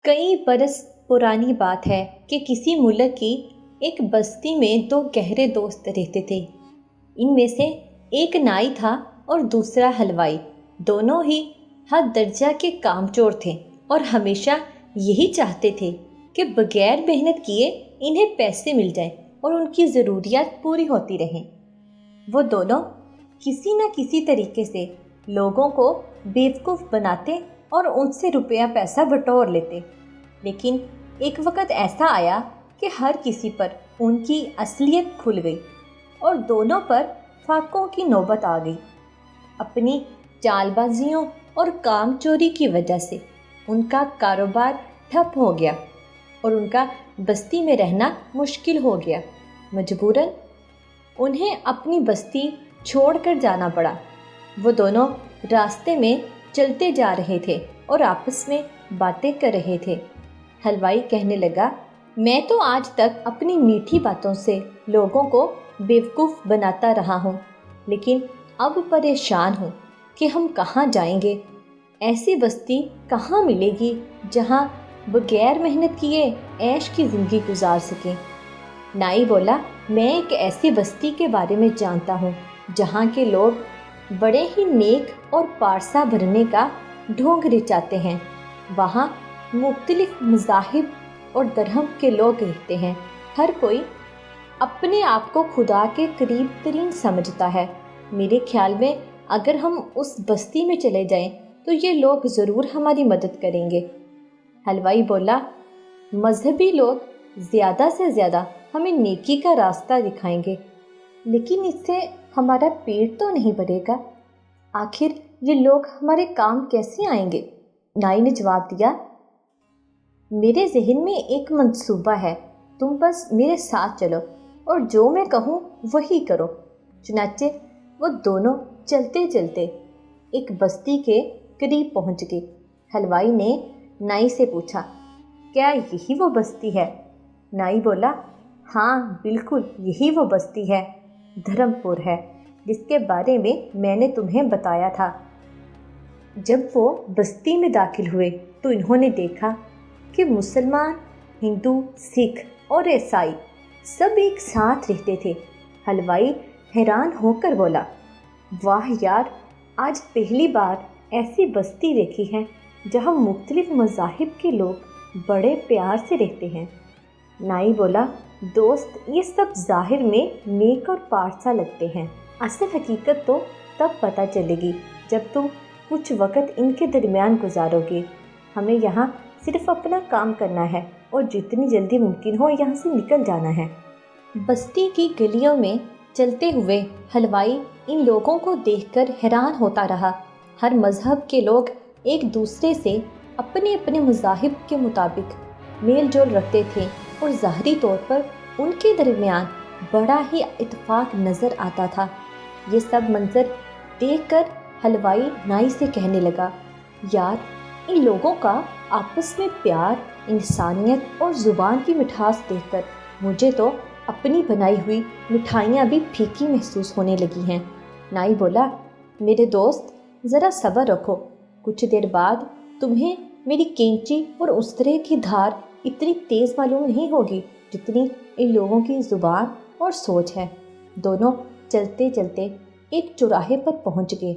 कई बरस पुरानी बात है कि किसी मुल्क की एक बस्ती में दो गहरे दोस्त रहते थे। इनमें से एक नाई था और दूसरा हलवाई। दोनों ही हर दर्जा के कामचोर थे और हमेशा यही चाहते थे कि बगैर मेहनत किए इन्हें पैसे मिल जाएं और उनकी ज़रूरियात पूरी होती रहें। वो दोनों किसी न किसी तरीके से लोगों को बेवकूफ़ बनाते और उनसे रुपया पैसा बटोर लेते। लेकिन एक वक्त ऐसा आया कि हर किसी पर उनकी असलियत खुल गई और दोनों पर फाकों की नौबत आ गई। अपनी चालबाजियों और काम चोरी की वजह से उनका कारोबार ठप हो गया और उनका बस्ती में रहना मुश्किल हो गया। मजबूरन उन्हें अपनी बस्ती छोड़कर जाना पड़ा। वो दोनों रास्ते में चलते जा रहे थे और आपस में बातें कर रहे थे। हलवाई कहने लगा, मैं तो आज तक अपनी मीठी बातों से लोगों को बेवकूफ़ बनाता रहा हूँ, लेकिन अब परेशान हूँ कि हम कहाँ जाएंगे। ऐसी बस्ती कहाँ मिलेगी जहाँ बगैर मेहनत किए ऐश की ज़िंदगी गुजार सकें। नाई बोला, मैं एक ऐसी बस्ती के बारे में जानता हूँ जहाँ के लोग बड़े ही नेक और पारसा भरने का ढोंग रिचाते हैं। वहाँ मुख्तलिफ मज़ाहिब और धर्म के लोग रहते हैं। हर कोई अपने आप को खुदा के करीब तरीन समझता है। मेरे ख्याल में अगर हम उस बस्ती में चले जाएं तो ये लोग ज़रूर हमारी मदद करेंगे। हलवाई बोला, मजहबी लोग ज़्यादा से ज़्यादा हमें नेकी का रास्ता दिखाएंगे, लेकिन इससे हमारा पेट तो नहीं भरेगा। आखिर ये लोग हमारे काम कैसे आएंगे? नाई ने जवाब दिया, मेरे जहन में एक मंसूबा है, तुम बस मेरे साथ चलो और जो मैं कहूँ वही करो। चुनाचे वो दोनों चलते चलते एक बस्ती के करीब पहुँच गए। हलवाई ने नाई से पूछा, क्या यही वो बस्ती है? नाई बोला, हाँ बिल्कुल यही वो बस्ती है, धर्मपुर है, जिसके बारे में मैंने तुम्हें बताया था। जब वो बस्ती में दाखिल हुए तो इन्होंने देखा कि मुसलमान, हिंदू, सिख और ईसाई सब एक साथ रहते थे। हलवाई हैरान होकर बोला, वाह यार, आज पहली बार ऐसी बस्ती देखी है जहाँ मुख्तलिफ मज़ाहिब के लोग बड़े प्यार से रहते हैं। नाई बोला, दोस्त, ये सब ज़ाहिर में नेक और पारसा लगते हैं, असल हकीकत तो तब पता चलेगी जब तुम कुछ वक्त इनके दरमियान गुजारोगे। हमें यहाँ सिर्फ अपना काम करना है और जितनी जल्दी मुमकिन हो यहाँ से निकल जाना है। बस्ती की गलियों में चलते हुए हलवाई इन लोगों को देखकर हैरान होता रहा। हर मज़हब के लोग एक दूसरे से अपने अपने मज़ाहिब के मुताबिक मेल जोल रखते थे और ज़ाहरी तौर पर उनके दरमियान बड़ा ही इत्तेफाक नज़र आता था। ये सब मंजर देखकर हलवाई नाई से कहने लगा, यार, इन लोगों का आपस में प्यार, इंसानियत और ज़ुबान की मिठास देखकर मुझे तो अपनी बनाई हुई मिठाइयाँ भी फीकी महसूस होने लगी हैं। नाई बोला, मेरे दोस्त, ज़रा सब्र रखो, कुछ देर बाद तुम्हें मेरी कैंची और उस्तरे की धार इतनी तेज़ मालूम नहीं होगी जितनी इन लोगों की ज़ुबान और सोच है। दोनों चलते चलते एक चौराहे पर पहुंच गए।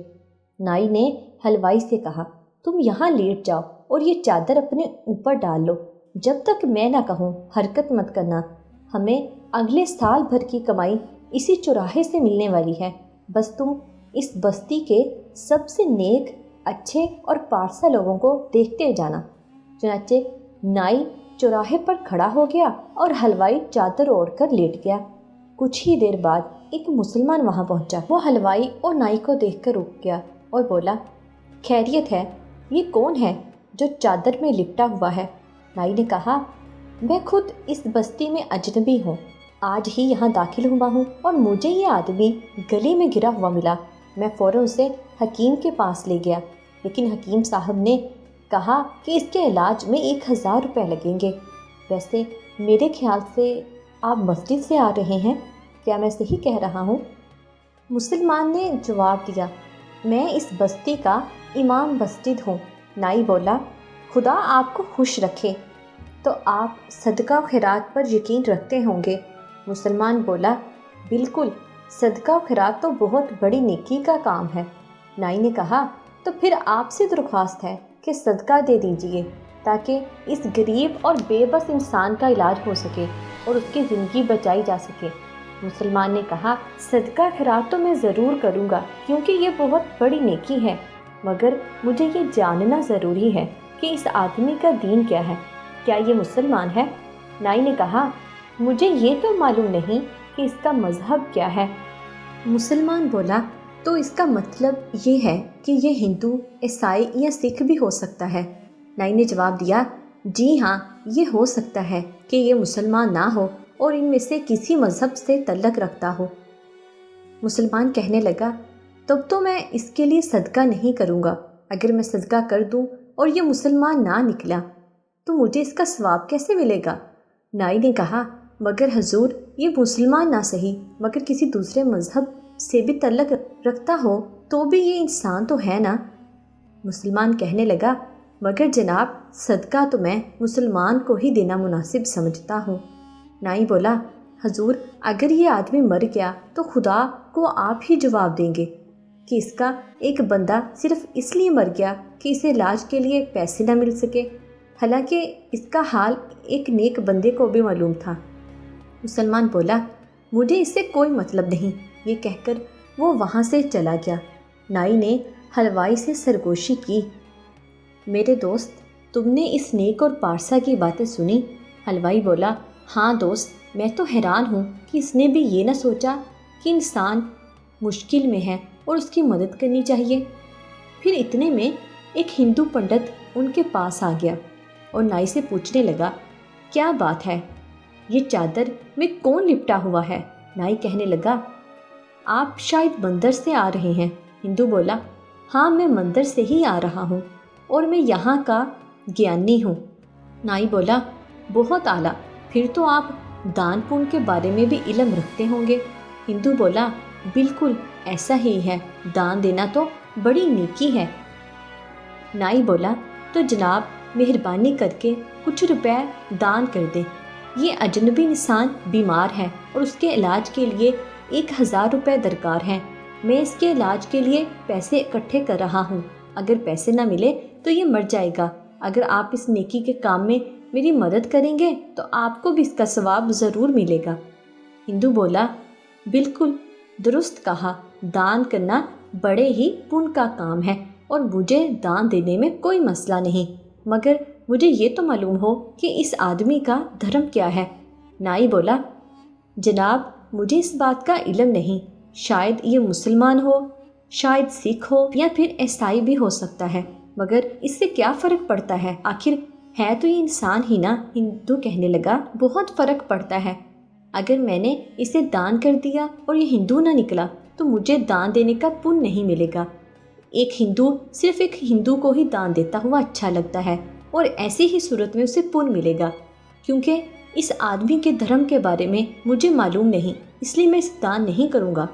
नाई ने हलवाई से कहा, तुम यहाँ लेट जाओ और ये चादर अपने ऊपर डाल लो। जब तक मैं ना कहूँ हरकत मत करना। हमें अगले साल भर की कमाई इसी चौराहे से मिलने वाली है। बस तुम इस बस्ती के सबसे नेक, अच्छे और पारसा लोगों को देखते जाना। चुनाचे नाई चौराहे पर खड़ा हो गया और हलवाई चादर ओढ़कर लेट गया। कुछ ही देर बाद एक मुसलमान वहाँ पहुँचा। वो हलवाई और नाई को देखकर रुक गया और बोला, खैरियत है, ये कौन है जो चादर में लिपटा हुआ है? नाई ने कहा, मैं खुद इस बस्ती में अजनबी हूँ, आज ही यहाँ दाखिल हुआ हूँ और मुझे ये आदमी गली में गिरा हुआ मिला। मैं फ़ौरन उसे हकीम के पास ले गया, लेकिन हकीम साहब ने कहा कि इसके इलाज में 1000 रुपये लगेंगे। वैसे मेरे ख्याल से आप मस्जिद से आ रहे हैं, क्या मैं सही कह रहा हूँ? मुसलमान ने जवाब दिया, मैं इस बस्ती का इमाम मस्जिद हूँ। नाई बोला, خدا آپ کو خوش رکھے۔ تو آپ صدقہ و خیرات پر یقین رکھتے ہوں گے؟ مسلمان بولا، بالکل، صدقہ و خیرات تو بہت بڑی نیکی کا کام ہے۔ نائی نے کہا، تو پھر آپ سے درخواست ہے کہ صدقہ دے دیجئے تاکہ اس غریب اور بے بس انسان کا علاج ہو سکے اور اس کی زندگی بچائی جا سکے۔ مسلمان نے کہا، صدقہ خیرات تو میں ضرور کروں گا کیونکہ یہ بہت بڑی نیکی ہے، مگر مجھے یہ جاننا ضروری ہے کہ اس آدمی کا دین کیا ہے، کیا یہ مسلمان ہے؟ نائی نے کہا، مجھے یہ تو معلوم نہیں کہ اس کا مذہب کیا ہے۔ مسلمان بولا، تو اس کا مطلب یہ ہے کہ یہ ہندو، عیسائی یا سکھ بھی ہو سکتا ہے؟ نائی نے جواب دیا، جی ہاں، یہ ہو سکتا ہے کہ یہ مسلمان نہ ہو اور ان میں سے کسی مذہب سے تعلق رکھتا ہو۔ مسلمان کہنے لگا، تب تو میں اس کے لیے صدقہ نہیں کروں گا۔ اگر میں صدقہ کر دوں اور یہ مسلمان نہ نکلا تو مجھے اس کا ثواب کیسے ملے گا؟ نائی نے کہا، مگر حضور، یہ مسلمان نہ صحیح مگر کسی دوسرے مذہب سے بھی تعلق رکھتا ہو تو بھی یہ انسان تو ہے نا؟ مسلمان کہنے لگا، مگر جناب، صدقہ تو میں مسلمان کو ہی دینا مناسب سمجھتا ہوں۔ نائی بولا، حضور، اگر یہ آدمی مر گیا تو خدا کو آپ ہی جواب دیں گے کہ اس کا ایک بندہ صرف اس لیے مر گیا کہ اسے علاج کے لیے پیسے نہ مل سکے، حالانکہ اس کا حال ایک نیک بندے کو بھی معلوم تھا۔ مسلمان بولا، مجھے اس سے کوئی مطلب نہیں۔ یہ کہہ کر وہ وہاں سے چلا گیا۔ نائی نے حلوائی سے سرگوشی کی، میرے دوست، تم نے اس نیک اور پارسا کی باتیں سنی؟ حلوائی بولا، ہاں دوست، میں تو حیران ہوں کہ اس نے بھی یہ نہ سوچا کہ انسان مشکل میں ہے اور اس کی مدد کرنی چاہیے۔ پھر اتنے میں ایک ہندو پنڈت ان کے پاس آ گیا اور نائی سے پوچھنے لگا، کیا بات ہے، یہ چادر میں کون لپٹا ہوا ہے؟ نائی کہنے لگا، آپ شاید مندر سے آ رہے ہیں۔ ہندو بولا، ہاں، میں مندر سے ہی آ رہا ہوں اور میں یہاں کا گیانی ہوں۔ نائی بولا، بہت اعلیٰ، پھر تو آپ دان پون کے بارے میں بھی علم رکھتے ہوں گے۔ ہندو بولا، بالکل ایسا ہی ہے، دان دینا تو بڑی نیکی ہے۔ نائی بولا، تو جناب مہربانی کر کے کچھ روپے دان کر دیں۔ یہ اجنبی انسان بیمار ہے اور اس کے علاج کے لیے 1000 روپے درکار ہیں۔ میں اس کے علاج کے لیے پیسے اکٹھے کر رہا ہوں۔ اگر پیسے نہ ملے تو یہ مر جائے گا۔ اگر آپ اس نیکی کے کام میں میری مدد کریں گے تو آپ کو بھی اس کا ثواب ضرور ملے گا۔ ہندو بولا، بالکل درست کہا، دان کرنا بڑے ہی پن کا کام ہے اور مجھے دان دینے میں کوئی مسئلہ نہیں، مگر مجھے یہ تو معلوم ہو کہ اس آدمی کا دھرم کیا ہے۔ نائی بولا، جناب، مجھے اس بات کا علم نہیں، شاید یہ مسلمان ہو، شاید سکھ ہو یا پھر عیسائی بھی ہو سکتا ہے، مگر اس سے کیا فرق پڑتا ہے، آخر ہے تو یہ انسان ہی نا۔ ہندو کہنے لگا، بہت فرق پڑتا ہے۔ اگر میں نے اسے دان کر دیا اور یہ ہندو نہ نکلا تو مجھے دان دینے کا پن نہیں ملے گا۔ ایک ہندو صرف ایک ہندو کو ہی دان دیتا ہوا اچھا لگتا ہے اور ایسی ہی صورت میں اسے پن ملے گا، کیونکہ اس آدمی کے دھرم کے بارے میں مجھے معلوم نہیں، اس لیے میں اسے دان نہیں کروں گا۔